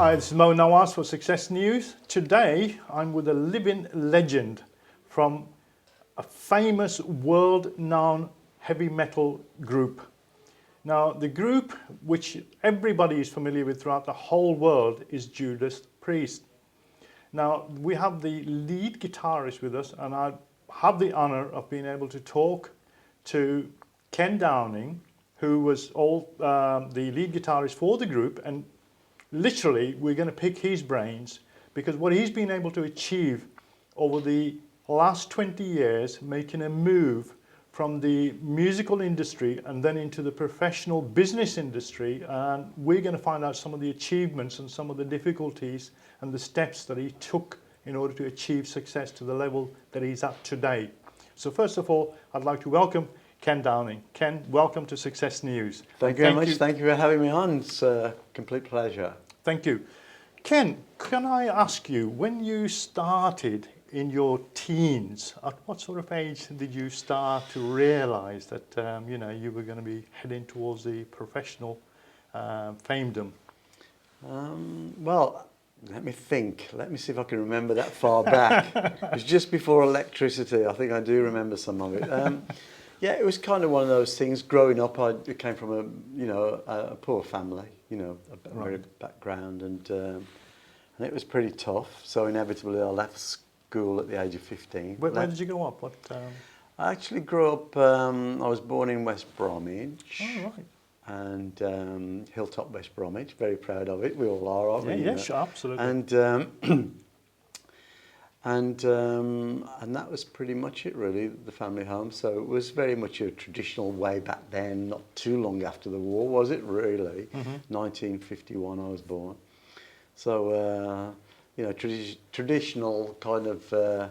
Hi, this is Moe Nawaz for Success News. Today, I'm with a living legend from a famous world-known heavy metal group. Now, the group which everybody is familiar with throughout the whole world is Judas Priest. Now, we have the lead guitarist with us, and I have the honor of being able to talk to Ken Downing, who was the lead guitarist for the group, and literally we're going to pick his brains because what he's been able to achieve over the last 20 years, making a move from the musical industry and then into the professional business industry, and we're going to find out some of the achievements and some of the difficulties and the steps that he took in order to achieve success to the level that he's at today. So first of all, I'd like to welcome Ken Downing. Ken, welcome to Success News. Thank you very much. Thank you for having me on. It's a complete pleasure. Thank you. Ken, can I ask you, when you started in your teens, at what sort of age did you start to realize that you were going to be heading towards the professional famedom? Well, let me think. Let me see if I can remember that far back. It was just before electricity. I think I do remember some of it. Yeah, it was kind of one of those things. Growing up, I came from a poor family, a very background, and it was pretty tough. So inevitably, I left school at the age of 15. Where did you grow up? I actually grew up. I was born in West Bromwich. Oh, right. And Hilltop, West Bromwich. Very proud of it. We all are, aren't we? Yeah, sure, absolutely. And that was pretty much it, really, the family home. So it was very much a traditional way back then, not too long after the war, was it, really? 1951 I was born. So, traditional kind of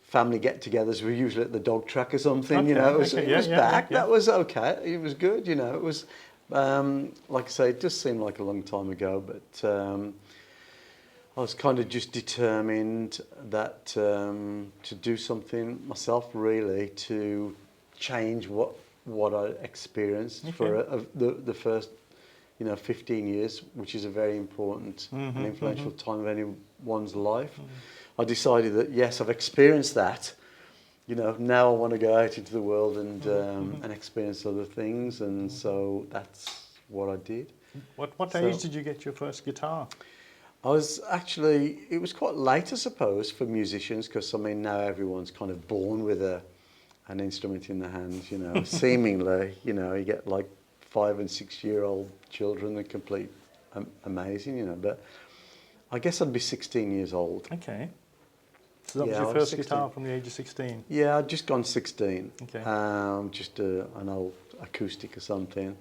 family get-togethers were usually at the dog track or something, Okay, it was back. Yeah. That was okay. It was good, it was, like I say, it does seem like a long time ago, but I was kind of just determined that to do something myself, really, to change what I experienced for the first 15 years, which is a very important and influential time of anyone's life. I decided that yes, I've experienced that. Now I want to go out into the world and experience other things, and so that's what I did. What age did you get your first guitar? It was quite late, I suppose, for musicians, because now everyone's kind of born with an instrument in their hands, seemingly, you get like 5 and 6 year old children, they're complete amazing, but I guess I'd be 16 years old. Okay. So that was your first guitar from the age of 16? Yeah, I'd just gone 16. Okay. Just an old acoustic or something.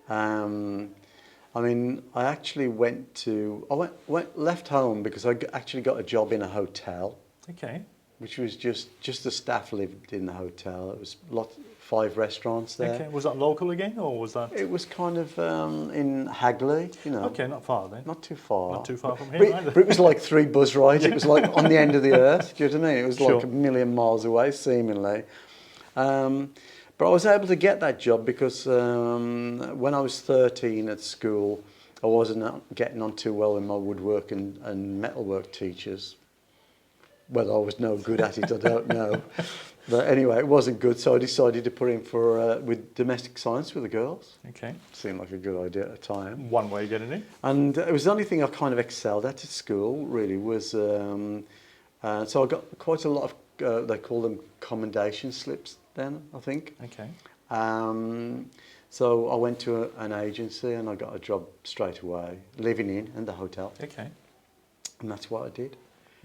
I actually left home because I actually got a job in a hotel. Okay. Which was just the staff lived in the hotel. It was 5 restaurants there. Okay. Was that local again, or was that? It was kind of in Hagley, Okay, not far then. Not too far. Not too far from here either. But it was like 3 bus rides. It was like on the end of the earth. Do you know what I mean? It was Sure. like a million miles away, seemingly. But I was able to get that job because when I was 13 at school, I wasn't getting on too well with my woodwork and metalwork teachers. Whether I was no good at it, I don't know. But anyway, it wasn't good, so I decided to put in for with domestic science with the girls. Okay. Seemed like a good idea at the time. One way of getting in. And it was the only thing I kind of excelled at school, really, was... so I got quite a lot of, they call them commendation slips then, I think. Okay. So I went to an agency and I got a job straight away, living in the hotel. Okay. And that's what I did.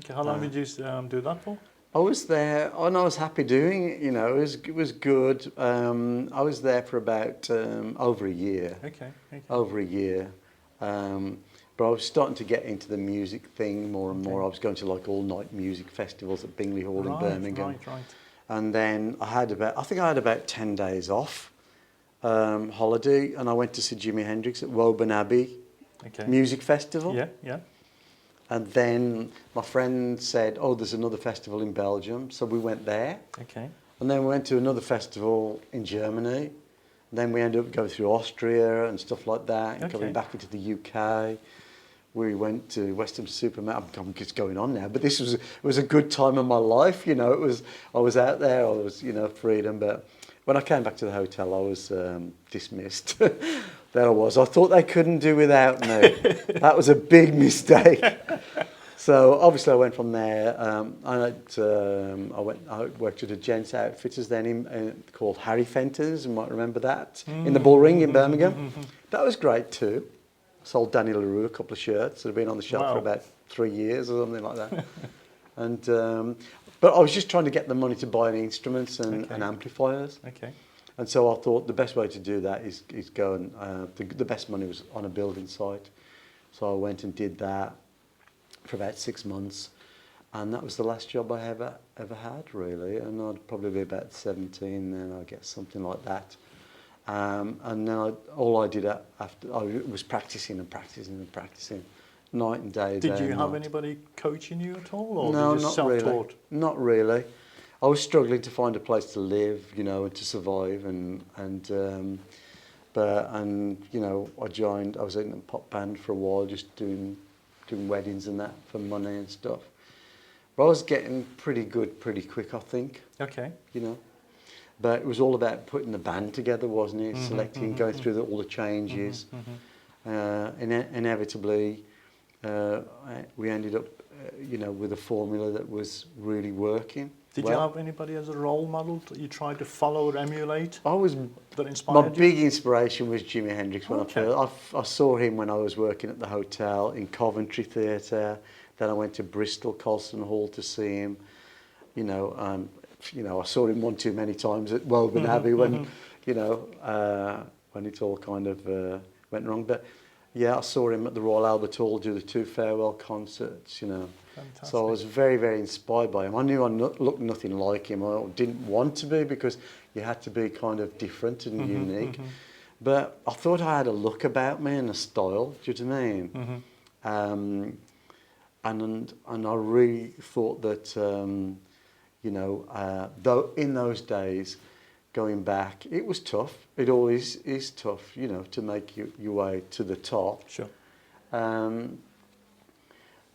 Okay, how long did you do that for? I was there, and I was happy doing it, it was good. I was there for about over a year. Okay. Over a year. But I was starting to get into the music thing more and more. I was going to like all-night music festivals at Bingley Hall in Birmingham. Right. And then I had about 10 days off holiday, and I went to see Jimi Hendrix at Woburn Abbey Music Festival. Yeah. And then my friend said, oh, there's another festival in Belgium. So we went there. Okay. And then we went to another festival in Germany. And then we ended up going through Austria and stuff like that, and coming back into the UK. we went to Western Supermarket. I'm just going on now, but this was a good time of my life. You know, I was out there. I was, you know, freedom. But when I came back to the hotel, I was dismissed. There I was. I thought they couldn't do without me. That was a big mistake. So obviously I went from there. I worked at a gents outfitters then called Harry Fenton's. You might remember that in the Bull Ring in Birmingham. That was great too. Sold Danny LaRue a couple of shirts that had been on the shelf for about 3 years or something like that. And but I was just trying to get the money to buy any instruments and amplifiers. Okay. And so I thought the best way to do that is go and the best money was on a building site. So I went and did that for about 6 months, and that was the last job I ever had really. And I'd probably be about 17 then, I guess, something like that. And then all I did after I was practicing and practicing and practicing, night and day. Did you have anybody coaching you at all, or no, were you just not self-taught? really. Not really. I was struggling to find a place to live, you know, and to survive, and you know, I was in a pop band for a while, just doing weddings and that for money and stuff. But I was getting pretty good pretty quick, I think. Okay. You know, but it was all about putting the band together, wasn't it? Selecting, going through all the changes. Inevitably, we ended up, you know, with a formula that was really working. Did you have anybody as a role model that you tried to follow or emulate? That inspired My you? big inspiration was Jimi Hendrix when I saw him when I was working at the hotel in Coventry Theatre. Then I went to Bristol Colston Hall to see him. You know, I saw him one too many times at Woburn Abbey when, you know, when it all kind of went wrong. But yeah, I saw him at the Royal Albert Hall do the 2 farewell concerts. You know. Fantastic. So I was very, very inspired by him. I knew I looked nothing like him. I didn't want to be, because you had to be kind of different and unique. But I thought I had a look about me and a style. Do you know what I mean? And I really thought that, you know, though in those days, going back, it was tough. It always is tough, you know, to make your way to the top. Sure.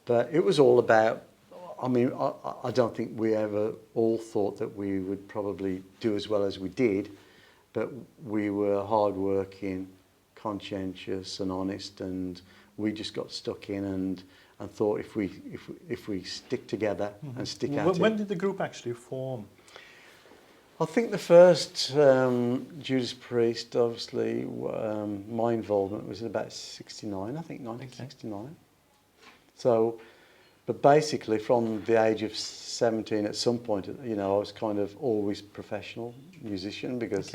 But it was all about, I mean, I don't think we ever all thought that we would probably do as well as we did, but we were hard-working, conscientious and honest, and we just got stuck in and thought if we stick together and stick at it. When did the group actually form? I think the first Judas Priest, obviously, my involvement was in about 69, I think, 1969. So, but basically from the age of 17, at some point, you know, I was kind of always professional musician, because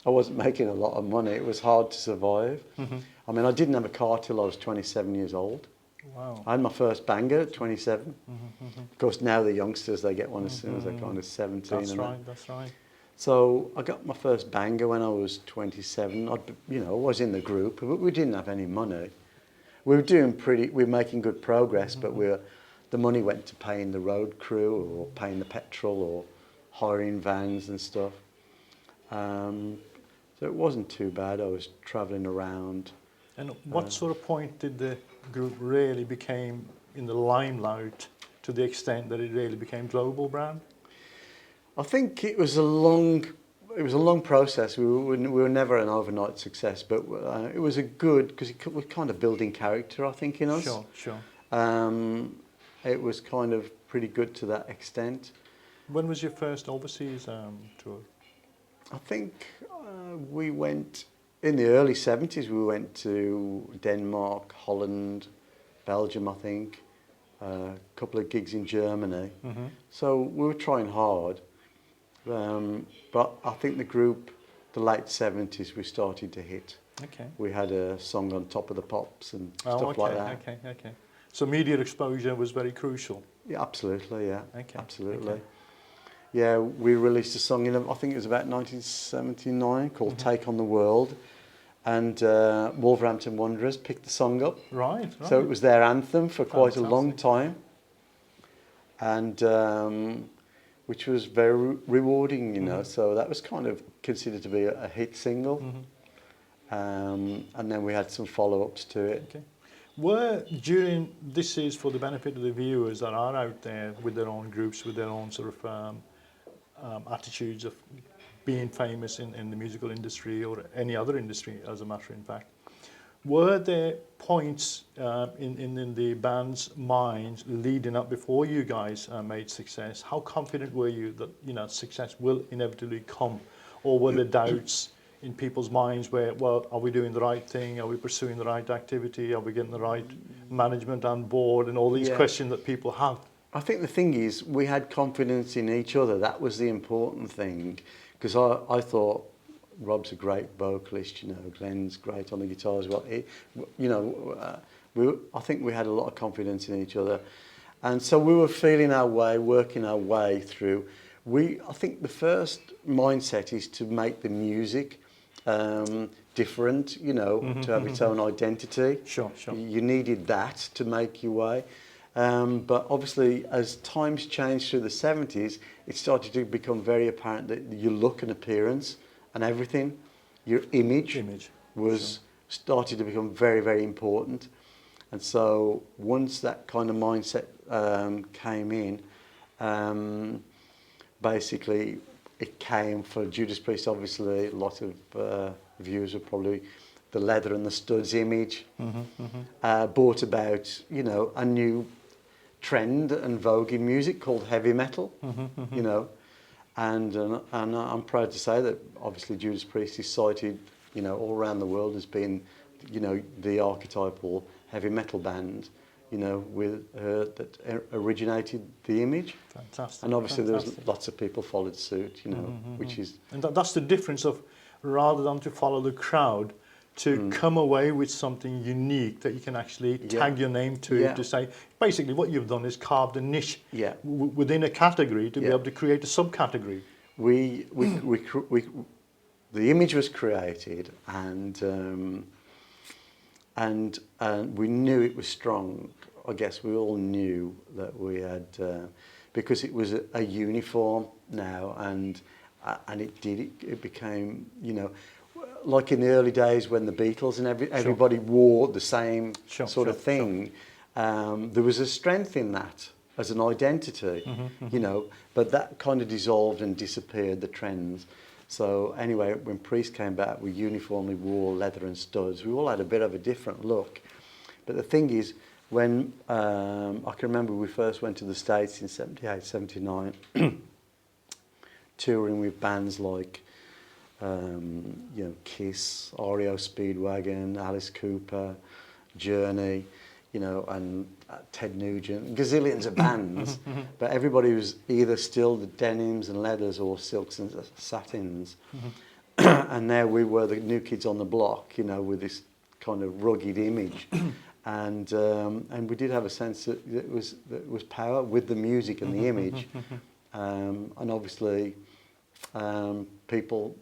I wasn't making a lot of money. It was hard to survive. I mean, I didn't have a car till I was 27 years old. Wow. I had my first banger at 27. Of course, now the youngsters, they get one as soon as they're kind of 17. That's right. So I got my first banger when I was 27. You know, I was in the group, but we didn't have any money. We were making good progress, but the money went to paying the road crew, or paying the petrol, or hiring vans and stuff. So it wasn't too bad. I was travelling around. And what sort of point did the group really became in the limelight, to the extent that it really became global brand? I think it was a long process. We were never an overnight success, but it was a good, because it was kind of building character, I think, in us. Sure. It was kind of pretty good to that extent. When was your first overseas tour? I think we went, in the early 70s, we went to Denmark, Holland, Belgium, I think, a couple of gigs in Germany. So we were trying hard. But I think the group, the late 70s, we started to hit. Okay. We had a song on Top of the Pops and stuff like that. Okay. So media exposure was very crucial. Yeah, absolutely, yeah. Okay. Absolutely. Okay. Yeah, we released a song in, I think it was about 1979, called Take on the World. And Wolverhampton Wanderers picked the song up. Right. So it was their anthem for quite a long time. And which was very rewarding, you know. So that was kind of considered to be a hit single. And then we had some follow-ups to it. Okay. During, this is for the benefit of the viewers that are out there with their own groups, with their own sort of attitudes of being famous in the musical industry or any other industry, as a matter of fact. Were there points in the band's minds leading up before you guys made success? How confident were you that, you know, success will inevitably come? Or were there doubts in people's minds where, well, are we doing the right thing? Are we pursuing the right activity? Are we getting the right management on board? And all these questions that people have. I think the thing is, we had confidence in each other. That was the important thing. Because I thought, Rob's a great vocalist, you know, Glenn's great on the guitar as well. I think we had a lot of confidence in each other. And so we were feeling our way, working our way through. I think the first mindset is to make the music different, you know, to have its own identity. Sure. You needed that to make your way. But obviously, as times changed through the 70s, it started to become very apparent that your look and appearance and everything, your image was started to become very, very important. And so once that kind of mindset came in, basically it came for Judas Priest. Obviously, a lot of viewers were probably the leather and the studs image brought about, you know, a new trend and vogue in music called heavy metal, you know. And I'm proud to say that obviously Judas Priest is cited, you know, all around the world as being, you know, the archetypal heavy metal band, you know, that originated the image. Fantastic. And obviously there was lots of people followed suit, you know, which is... And that's the difference of, rather than to follow the crowd, to come away with something unique that you can actually tag your name to say, basically what you've done is carved a niche within a category to be able to create a subcategory. The image was created and we knew it was strong. I guess we all knew that we had, because it was a uniform now and it became, you know, like in the early days when the Beatles and everybody wore the same sort of thing, there was a strength in that as an identity, you know, but that kind of dissolved and disappeared, the trends. So anyway, when Priest came back, we uniformly wore leather and studs. We all had a bit of a different look. But the thing is, when I can remember we first went to the States in 78, 79, touring with bands like you know, Kiss, REO Speedwagon, Alice Cooper, Journey, you know, and Ted Nugent, gazillions of bands, but everybody was either still the denims and leathers or silks and satins. And there we were, the new kids on the block, you know, with this kind of rugged image. And we did have a sense that it was power with the music and the image. And obviously people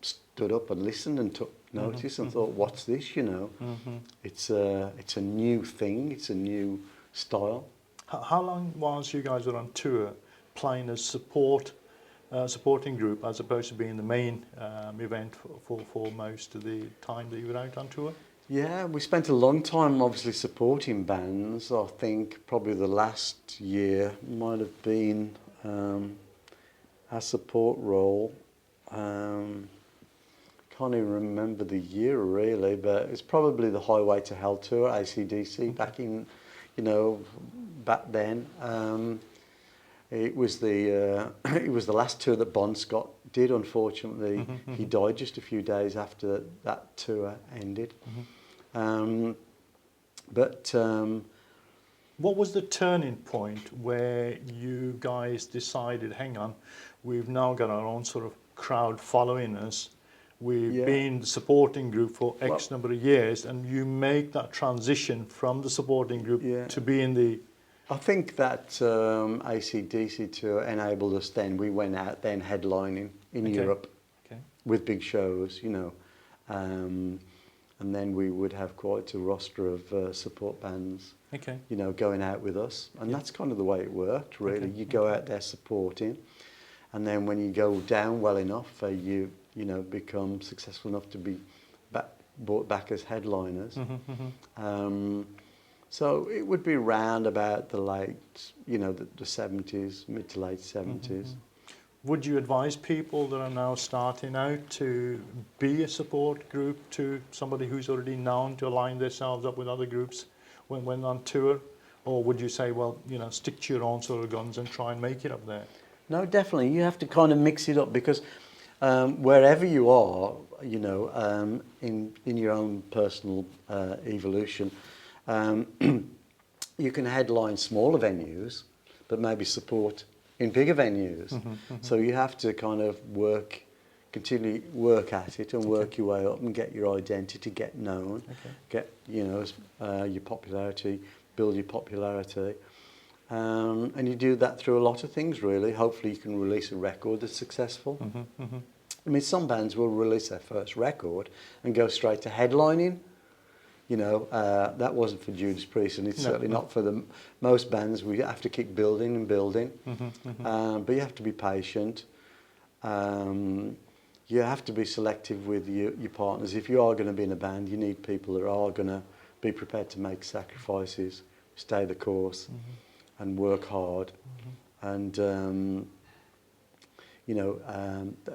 stood up and listened and took notice and thought, what's this, you know? It's a new thing, it's a new style. How long whilst you guys were on tour playing as supporting group as opposed to being the main event for most of the time that you were out on tour? Yeah, we spent a long time obviously supporting bands. I think probably the last year might have been our support role. Can't even remember the year really, but it's probably the Highway to Hell tour, AC/DC, back in, you know, back then. It was the last tour that Bon Scott did. Unfortunately, he died just a few days after that tour ended. What was the turning point where you guys decided, hang on, we've now got our own sort of crowd following us, we've been the supporting group for X number of years, and you make that transition from the supporting group to being the... I think that AC/DC tour enabled us then. We went out then headlining in Europe with big shows, you know. And then we would have quite a roster of support bands, you know, going out with us. And that's kind of the way it worked, really. You go out there supporting, and then when you go down well enough, you know, become successful enough to be brought back as headliners. So it would be round about the late, you know, the 70s, mid to late 70s. Would you advise people that are now starting out to be a support group to somebody who's already known, to align themselves up with other groups when on tour? Or would you say, well, you know, stick to your own sort of guns and try and make it up there? No, definitely. You have to kind of mix it up because wherever you are, you know, in your own personal evolution, you can headline smaller venues, but maybe support in bigger venues. So you have to kind of continually work at it and work your way up and get your identity, get known, get, you know, your popularity, build your popularity. And you do that through a lot of things, really. Hopefully you can release a record that's successful. I mean, some bands will release their first record and go straight to headlining. You know, that wasn't for Judas Priest, and it's certainly not for most bands. We have to keep building and building. But you have to be patient. You have to be selective with your partners. If you are going to be in a band, you need people that are going to be prepared to make sacrifices, stay the course, and work hard. And you know,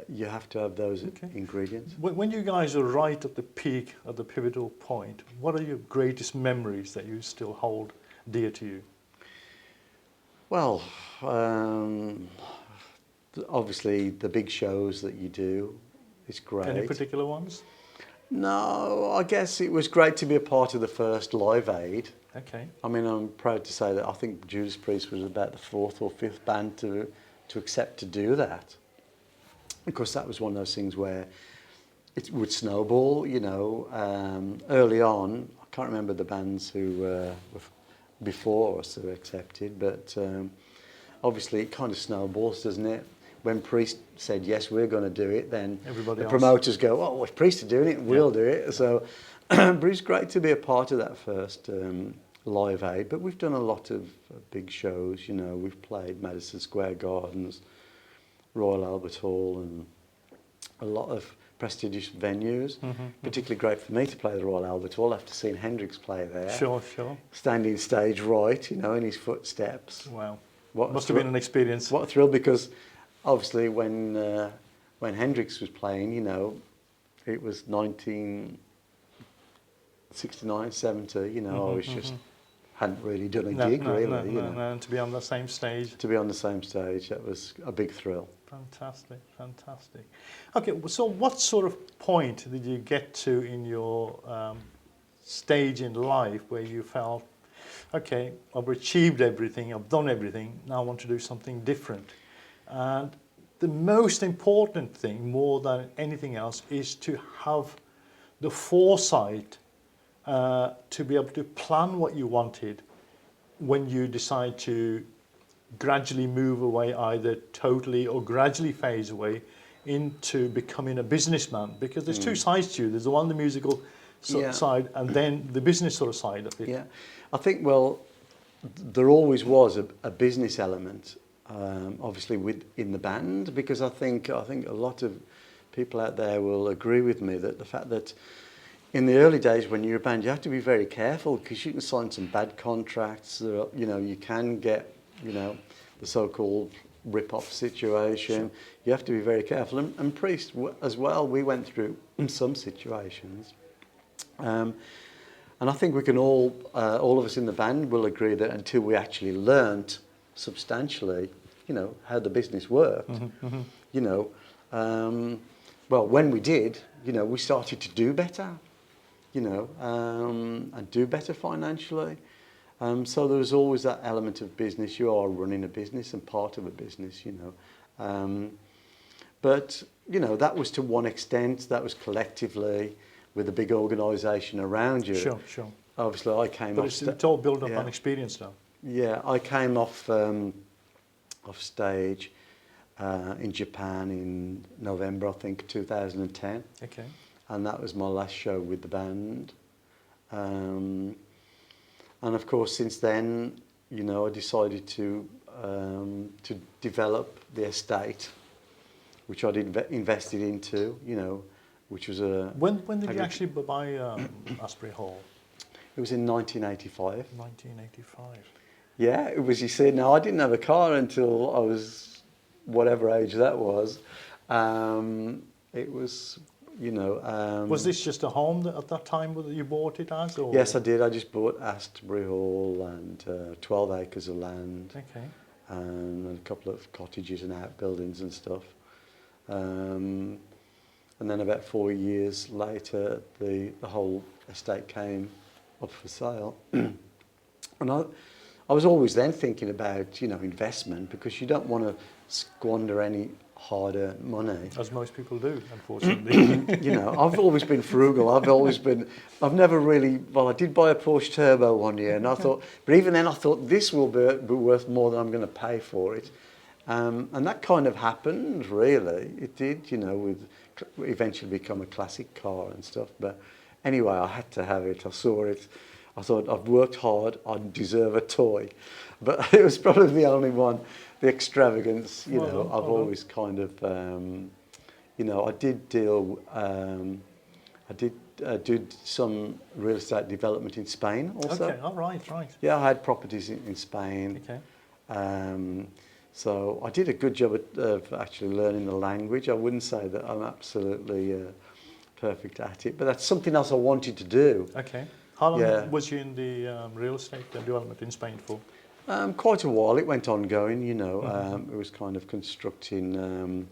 you have to have those ingredients. When you guys are right at the peak, at the pivotal point, what are your greatest memories that you still hold dear to you? Well, obviously the big shows that you do, it's great. Any particular ones? No, I guess it was great to be a part of the first Live Aid. Okay. I mean, I'm proud to say that I think Judas Priest was about the 4th or 5th band to accept to do that. Of course, that was one of those things where it would snowball, you know. Early on, I can't remember the bands who were before us who accepted, but obviously it kind of snowballs, doesn't it? When Priest said, yes, we're going to do it, then Everybody the else. promoters go, oh, well, if Priest are doing it, we'll do it. So but it's great to be a part of that first Live Aid, but we've done a lot of big shows, you know. We've played Madison Square Gardens, Royal Albert Hall, and a lot of prestigious venues. Particularly great for me to play the Royal Albert Hall after seeing Hendrix play there. Sure. Standing stage right, you know, in his footsteps. Wow. What Must have been an experience. What a thrill, because obviously when Hendrix was playing, you know, it was 1969, 70, you know, I was just hadn't really done a gig, really. You know. And to be on the same stage. To be on the same stage, that was a big thrill. Fantastic. Okay, so what sort of point did you get to in your stage in life where you felt, okay, I've achieved everything, I've done everything, now I want to do something different? And the most important thing, more than anything else, is to have the foresight to be able to plan what you wanted when you decide to gradually move away, either totally or gradually phase away into becoming a businessman. Because there's two sides to you. There's the one, the musical side, and then the business sort of side of it. Yeah, I think, well, there always was a business element, obviously within the band, because I think a lot of people out there will agree with me that the fact that in the early days when you're a band, you have to be very careful, because you can sign some bad contracts. You know, you can get, you know, the so-called rip-off situation. Sure. You have to be very careful. And Priest as well, we went through some situations. And I think we can all of us in the band will agree that until we actually learnt substantially, you know, how the business worked, you know, well, when we did, you know, we started to do better, you know, and do better financially. So there was always that element of business. You are running a business and part of a business, you know. But, you know, that was to one extent. That was collectively with a big organisation around you. Sure. Obviously, I came but off... it's all built up on experience now. Yeah, I came off stage in Japan in November, I think, 2010. Okay. And that was my last show with the band. And of course, since then, you know, I decided to develop the estate, which I'd invested into, you know, which was a... When did you actually buy Asbury Hall? It It was in 1985. 1985. Yeah, it was, you see, now I didn't have a car until I was whatever age that was. It was, you know... Was this just a home at that time that you bought it as? Or? Yes, I did. I just bought Astonbury Hall and 12 acres of land. Okay. And a couple of cottages and outbuildings and stuff. And then about 4 years later, the whole estate came up for sale. And I was always then thinking about, you know, investment, because you don't want to squander any hard-earned money. As most people do, unfortunately. You know, I've always been frugal. I've never really, well, I did buy a Porsche Turbo one year, and I thought, but even then I thought this will be worth more than I'm going to pay for it. And that kind of happened, really. It did, you know, with eventually become a classic car and stuff. But anyway, I had to have it. I saw it. I thought, I've worked hard, I deserve a toy. But it was probably the only one, the extravagance, you know, I've always kind of, you know, I did deal, I did do some real estate development in Spain also. Okay, all right, right. Yeah, I had properties in Spain. Okay. So I did a good job of actually learning the language. I wouldn't say that I'm absolutely perfect at it, but that's something else I wanted to do. Okay. How long was you in the real estate development in Spain for? Quite a while. It went on going, you know. It was kind of constructing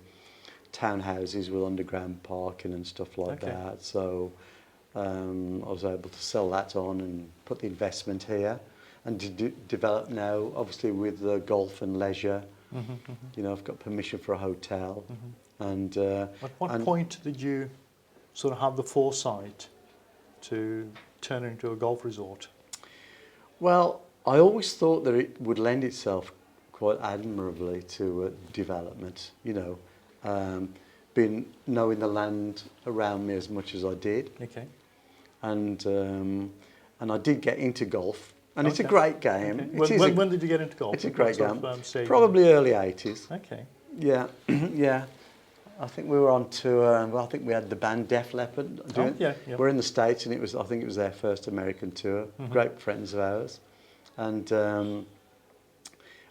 townhouses with underground parking and stuff like that. So I was able to sell that on and put the investment here and to develop now, obviously with golf and leisure. You know, I've got permission for a hotel. And at what point did you sort of have the foresight to turn it into a golf resort? Well, I always thought that it would lend itself quite admirably to development, you know, knowing the land around me as much as I did. Okay. And I did get into golf, and it's a great game. Okay. When did you get into golf? It's a great game. Probably early 80s. Okay. Yeah, yeah. I think we were on tour, and I think we had the band Def Leppard doing it. Yeah. We're in the States, and I think it was their first American tour. Great friends of ours. And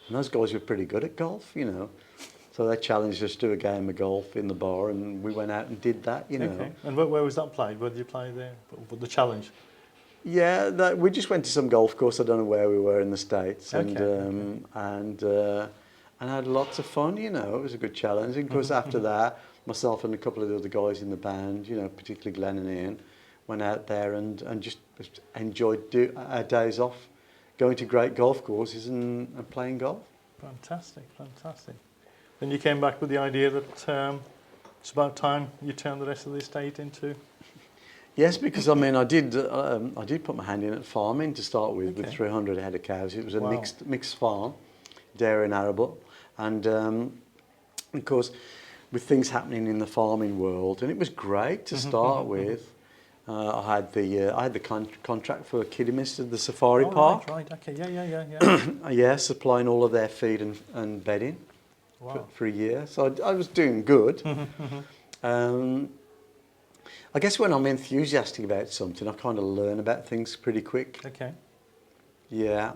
those guys were pretty good at golf, you know. So they challenged us to do a game of golf in the bar, and we went out and did that, you know. Okay. And where was that played? Where did you play there? For the challenge? Yeah, we just went to some golf course. I don't know where we were in the States. Okay. And had lots of fun, you know. It was a good challenge. And of course, after that, myself and a couple of the other guys in the band, you know, particularly Glenn and Ian, went out there and just enjoyed our days off, going to great golf courses and playing golf. Fantastic, fantastic. Then you came back with the idea that it's about time you turned the rest of the estate into... Yes, because I mean, I did put my hand in at farming to start with 300 head of cows. It was a mixed farm, dairy and arable. And of course, with things happening in the farming world, and it was great to start with. I had the contract for Kidderminster, the safari park. Right, okay, yeah. Yeah, supplying all of their feed and bedding for a year. So I was doing good. I guess when I'm enthusiastic about something, I kind of learn about things pretty quick. Okay. Yeah.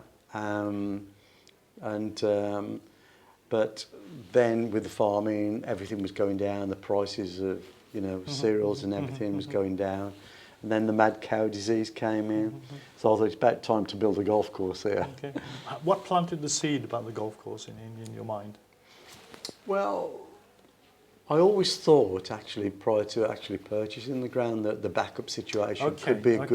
But then with the farming, everything was going down. The prices of, you know, cereals and everything was going down. And then the mad cow disease came in. So I thought it's about time to build a golf course here. Okay. What planted the seed about the golf course in your mind? Well, I always thought, actually, prior to actually purchasing the ground, that the backup situation could be a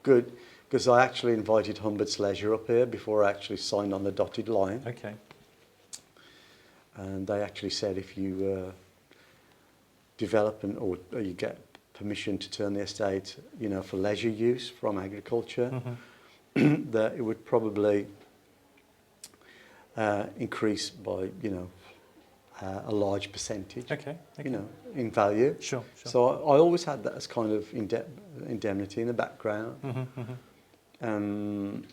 good, because I actually invited Humbert's Leisure up here before I actually signed on the dotted line. Okay. And they actually said if you develop or you get permission to turn the estate, you know, for leisure use from agriculture, that it would probably increase by, you know, a large percentage, you know, in value. Sure. So I always had that as kind of indemnity in the background.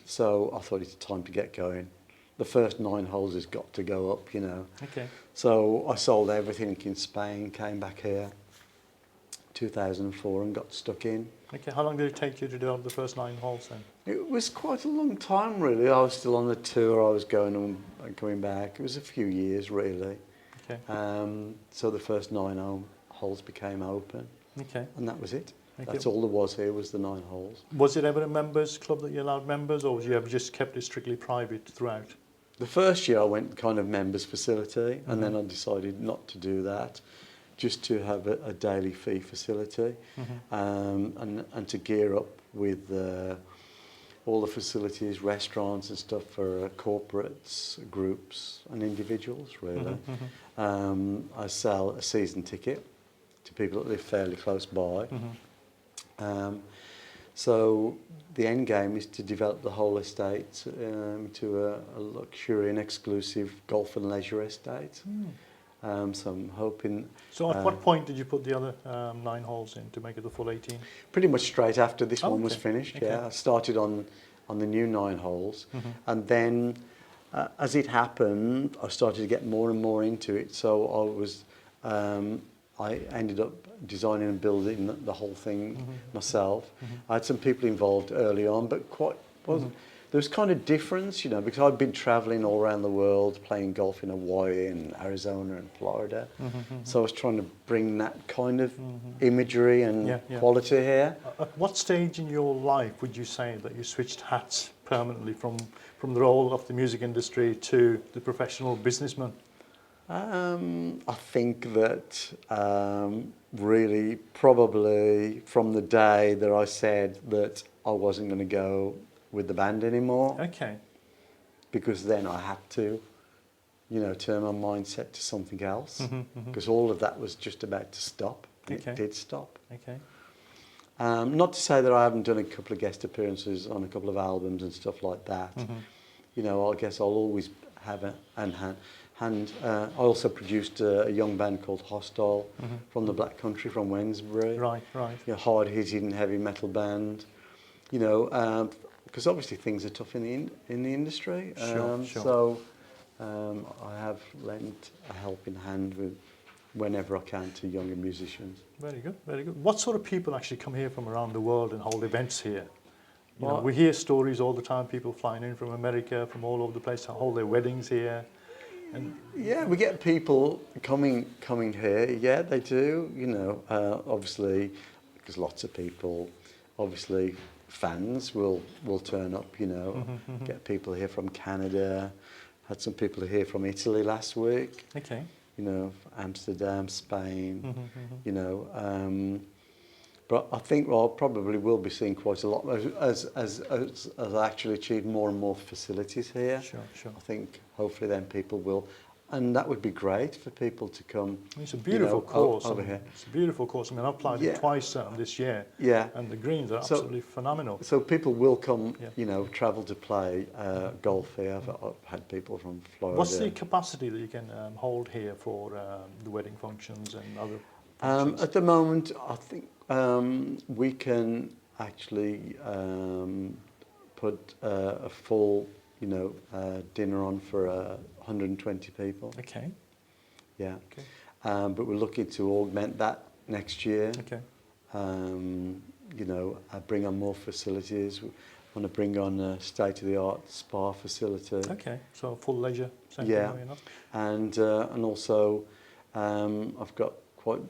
So I thought it's time to get going. The first 9 holes has got to go up, you know. Okay. So I sold everything in Spain, came back here, 2004 and got stuck in. Okay, how long did it take you to develop the first 9 holes then? It was quite a long time, really. I was still on the tour. I was going on and coming back. It was a few years, really. Okay. So the first 9 holes became open, Okay. and that was it. Okay. That's all there was here, was the 9 holes. Was it ever a members club that you allowed members, or you ever just kept it strictly private throughout? The first year I went kind of members facility, and then I decided not to do that, just to have a daily fee facility, and to gear up with all the facilities, restaurants and stuff for corporates, groups and individuals, really. I sell a season ticket to people that live fairly close by. So the end game is to develop the whole estate to a luxury and exclusive golf and leisure estate. So I'm hoping... So at what point did you put the other 9 holes in to make it the full 18? Pretty much straight after this one was Okay. finished, Okay. yeah. I started on the new 9 holes, and then as it happened, I started to get more and more into it. So I ended up designing and building the whole thing myself. I had some people involved early on, but there was kind of difference, you know, because I'd been travelling all around the world, playing golf in Hawaii and Arizona and Florida. So I was trying to bring that kind of imagery and quality here. At what stage in your life would you say that you switched hats permanently from the role of the music industry to the professional businessman? I think that really probably from the day that I said that I wasn't going to go with the band anymore. Okay. Because then I had to, you know, turn my mindset to something else. Because all of that was just about to stop. And Okay. it did stop. Okay. Not to say that I haven't done a couple of guest appearances on a couple of albums and stuff like that. You know, I guess I'll always have a hand. I also produced a young band called Hostile from the Black Country, from Wednesbury. Right, right. You know, hard-hitting heavy metal band. You know, because obviously things are tough in the industry. Sure. So I have lent a helping hand with whenever I can to younger musicians. Very good, very good. What sort of people actually come here from around the world and hold events here? You know, Well, we hear stories all the time, people flying in from America, from all over the place to hold their weddings here. And yeah, we get people coming here. Yeah, they do. You know, obviously, because lots of people, obviously, fans will turn up. You know, get people here from Canada. Had some people here from Italy last week. okay. You know, Amsterdam, Spain. You know, but I think I probably will be seeing quite a lot as I actually achieve more and more facilities here. Sure. I think hopefully then people will, and that would be great for people to come. It's a beautiful course. over here. It's a beautiful course. I mean, I've played it twice this year. Yeah. And the greens are absolutely phenomenal. So people will come, Yeah. you know, travel to play golf here. I've had people from Florida. What's the capacity that you can hold here for the wedding functions and other functions? At the moment, I think we can actually put a full, you know, dinner on for 120 people. Okay. Yeah. Okay. But we're looking to augment that next year. Okay. You know, bring on more facilities. We want to bring on a state-of-the-art spa facility. Okay. So full leisure centre. Yeah. You know? And also I've got quite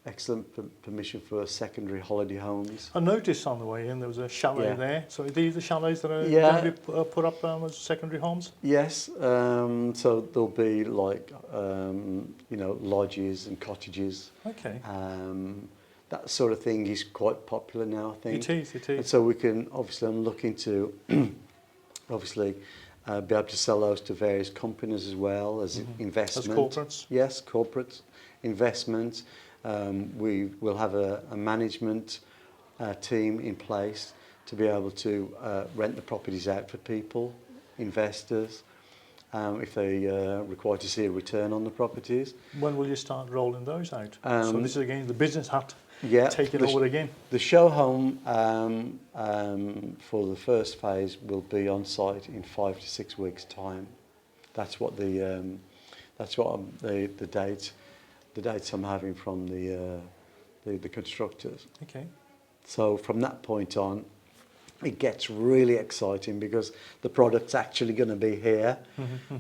excellent permission for secondary holiday homes. I noticed on the way in there was a chalet there. So are these the chalets that are Yeah. going to be put up as secondary homes? Yes, so there'll be like you know, lodges and cottages. Okay. That sort of thing is quite popular now, I think. It is. And so we can, obviously, I'm looking to obviously be able to sell those to various companies as well as investment. As corporates? Yes, corporate investment. We will have a management team in place to be able to rent the properties out for people, investors, if they require to see a return on the properties. When will you start rolling those out? So this is again the business hat taking over again. The show home for the first phase will be on site in 5 to 6 weeks' time. That's what the dates I'm having from the the constructors. Okay. So from that point on, it gets really exciting because the product's actually going to be here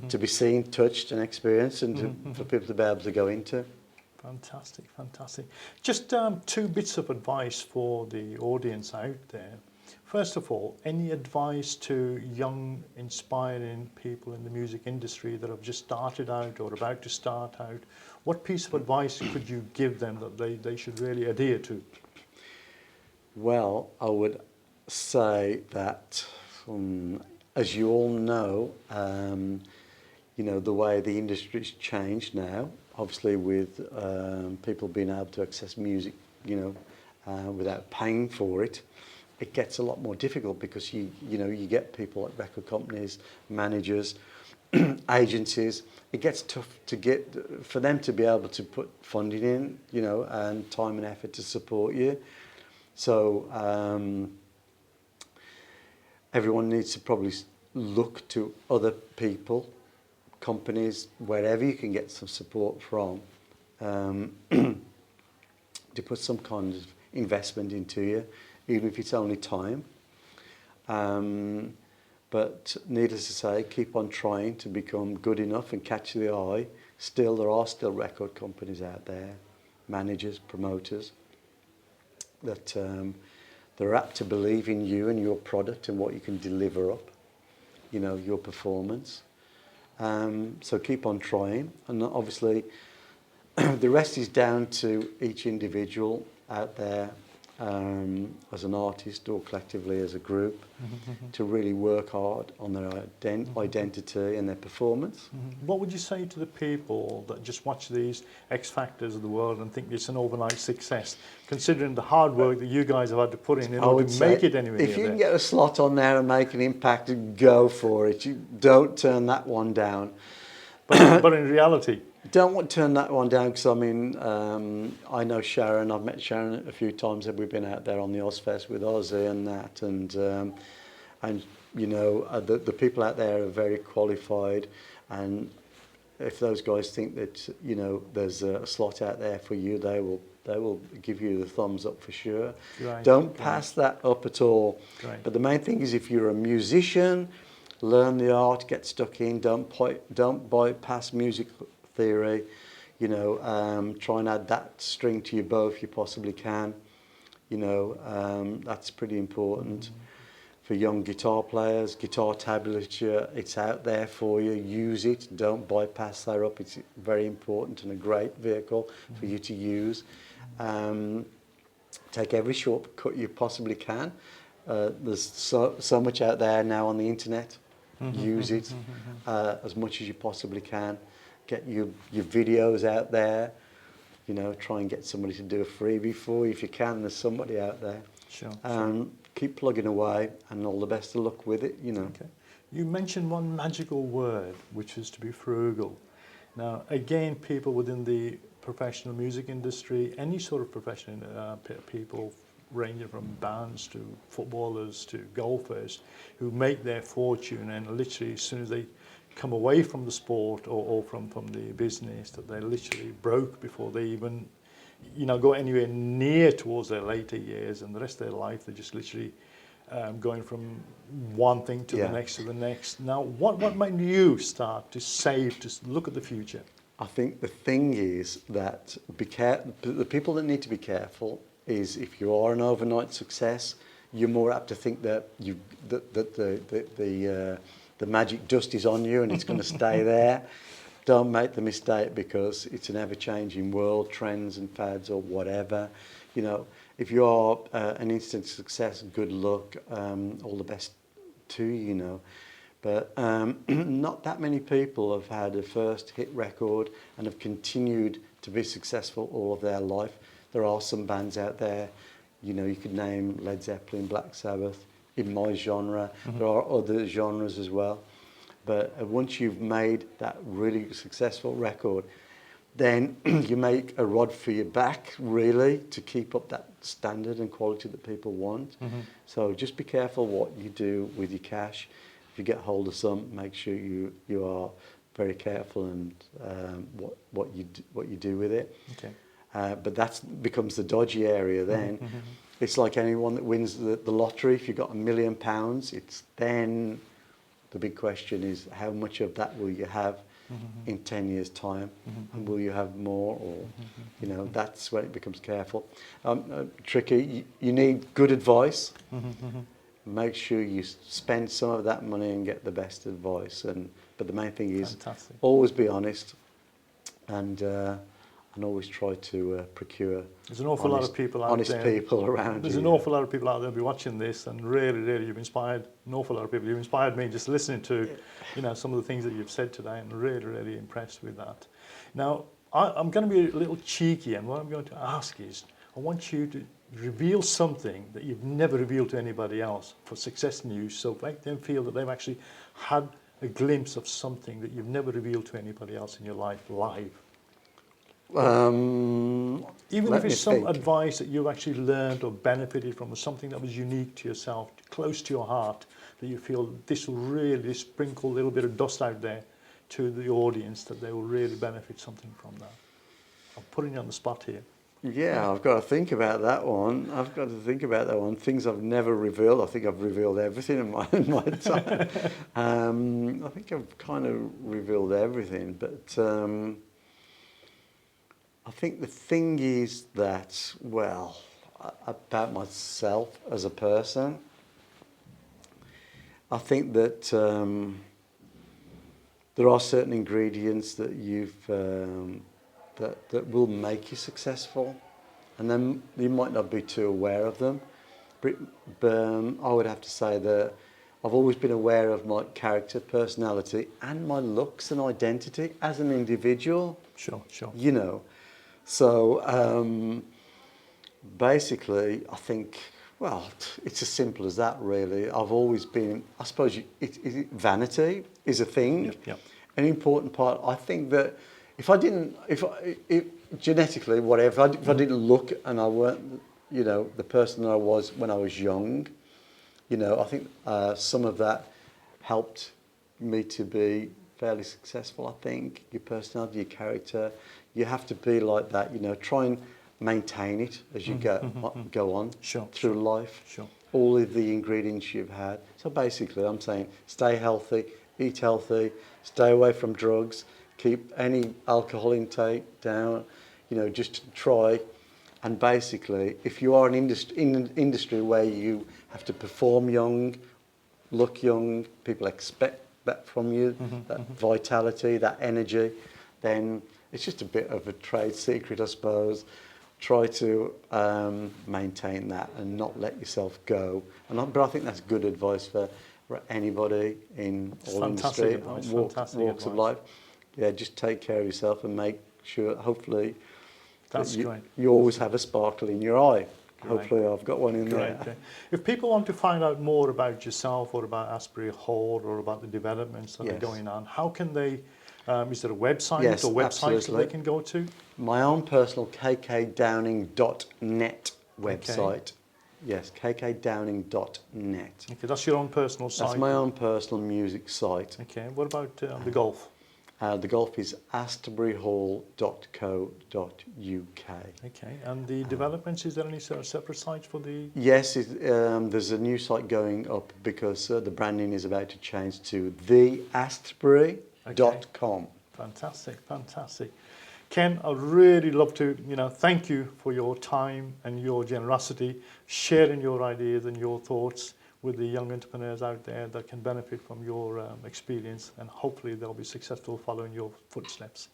to be seen, touched and experienced, and for people to be able to go into. Fantastic, fantastic. Just two bits of advice for the audience out there. First of all, any advice to young, inspiring people in the music industry that have just started out or about to start out? What piece of advice could you give them that they should really adhere to? Well, I would say that, as you all know, the way the industry's changed now, obviously with people being able to access music, without paying for it, it gets a lot more difficult because you get people like record companies, managers, agencies. It gets tough to get for them to be able to put funding in, and time and effort to support you. So everyone needs to probably look to other people, companies, wherever you can get some support from, to put some kind of investment into you, even if it's only time. But needless to say, keep on trying to become good enough and catch the eye. There are still record companies out there, managers, promoters, that they're apt to believe in you and your product and what you can deliver up, your performance. So keep on trying, and obviously the rest is down to each individual out there, as an artist or collectively as a group, to really work hard on their identity and their performance. What would you say to the people that just watch these X Factors of the world and think it's an overnight success, considering the hard work that you guys have had to put in order to make it anywhere if you can get a slot on there and make an impact, go for it. You don't turn that one down. But in reality, don't want to turn that one down, because I know Sharon. I've met Sharon a few times. We've been out there on the Ozfest with Ozzy and that, and the people out there are very qualified, and if those guys think that there's a slot out there for you, they will give you the thumbs up for sure. Right, Don't pass that up at all. Right. But the main thing is, if you're a musician, learn the art, get stuck in. Don't bypass music theory. Try and add that string to your bow if you possibly can. That's pretty important. For young guitar players, guitar tablature, it's out there for you. Use it. Don't bypass that up. It's very important and a great vehicle for you to use. Take every shortcut you possibly can. There's so much out there now on the internet. Use it as much as you possibly can. Get your videos out there. Try and get somebody to do a freebie for you if you can. There's somebody out there. Sure. Keep plugging away, and all the best of luck with it. Okay. You mentioned one magical word, which is to be frugal. Now, again, people within the professional music industry, any sort of professional people, ranging from bands to footballers to golfers, who make their fortune, and literally as soon as they come away from the sport or from the business, that they're literally broke before they even go anywhere near towards their later years, and the rest of their life they're just literally going from one thing to the next to the next. Now, what made you start to save, to look at the future? I think the thing is that the people that need to be careful is, if you are an overnight success, you're more apt to think that the magic dust is on you and it's going to stay there. Don't make the mistake, because it's an ever-changing world, trends and fads or whatever. If you are an instant success, good luck, all the best to you. But not that many people have had a first hit record and have continued to be successful all of their life. There are some bands out there, you could name Led Zeppelin, Black Sabbath, in my genre. There are other genres as well. But once you've made that really successful record, then you make a rod for your back, really, to keep up that standard and quality that people want. So just be careful what you do with your cash. If you get hold of some, make sure you are very careful and what you do with it. Okay. but that becomes the dodgy area then. It's like anyone that wins the lottery. If you've got £1 million, it's then the big question is how much of that will you have in 10 years' time, and will you have more, or you know, that's when it becomes careful, tricky. You need good advice. Make sure you spend some of that money and get the best advice. But the main thing is always be honest, and always try to procure. There's an awful lot of people out honest there. people around. There's an awful lot of people out there be watching this, and really, you've inspired an awful lot of people. You've inspired me just listening to, you know, some of the things that you've said today, and really impressed with that. Now, I'm going to be a little cheeky, and what I'm going to ask is, I want you to reveal something that you've never revealed to anybody else for Success News, so make them feel that they've actually had a glimpse of something that you've never revealed to anybody else in your life live. Even if it's some advice that you've actually learned or benefited from, or something that was unique to yourself, close to your heart, that you feel this will really sprinkle a little bit of dust out there to the audience, that they will really benefit something from that. I'm putting you on the spot here. Yeah, I've got to think about that one. Things I've never revealed. I think I've revealed everything in my time. I think I've kind of revealed everything, but I think the thing is that, well, about myself as a person, I think that there are certain ingredients that that will make you successful, and then you might not be too aware of them. But I would have to say that I've always been aware of my character, personality, and my looks and identity as an individual. Sure. You know. So basically, I think, well, it's as simple as that, really. I've always been, I suppose, vanity is a thing, an important part. I think that if genetically, whatever, if I didn't look and I weren't, you know, the person that I was when I was young, you know, I think some of that helped me to be fairly successful. I think your personality, your character, you have to be like that, you know. Try and maintain it as you go on through life. Sure. All of the ingredients you've had. So basically, I'm saying stay healthy, eat healthy, stay away from drugs, keep any alcohol intake down. You know, just try. And basically, if you are in an industry where you have to perform young, look young, people expect that from you, that vitality, that energy, then it's just a bit of a trade secret, I suppose. Try to maintain that and not let yourself go. But I think that's good advice for anybody in all industry, walks of life. Yeah, just take care of yourself and make sure, hopefully, that's great. You always have a sparkle in your eye. Great. Hopefully I've got one in there. Okay. If people want to find out more about yourself or about Asbury Hall or about the developments that are going on, how can they, is there a website or websites that they can go to? My own personal kkdowning.net website. Okay. Yes, kkdowning.net. Okay, that's your own personal site? That's my own personal music site. Okay, what about the golf? The golf is asturburyhall.co.uk. Okay, and the developments, is there any sort of separate sites for the... Yes, there's a new site going up because the branding is about to change to theastbury.com. Fantastic. Ken, I'd really love to, thank you for your time and your generosity, sharing your ideas and your thoughts with the young entrepreneurs out there that can benefit from your experience, and hopefully they'll be successful following your footsteps.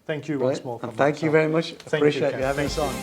Thank you once more. And thank you very much. Appreciate you having us on.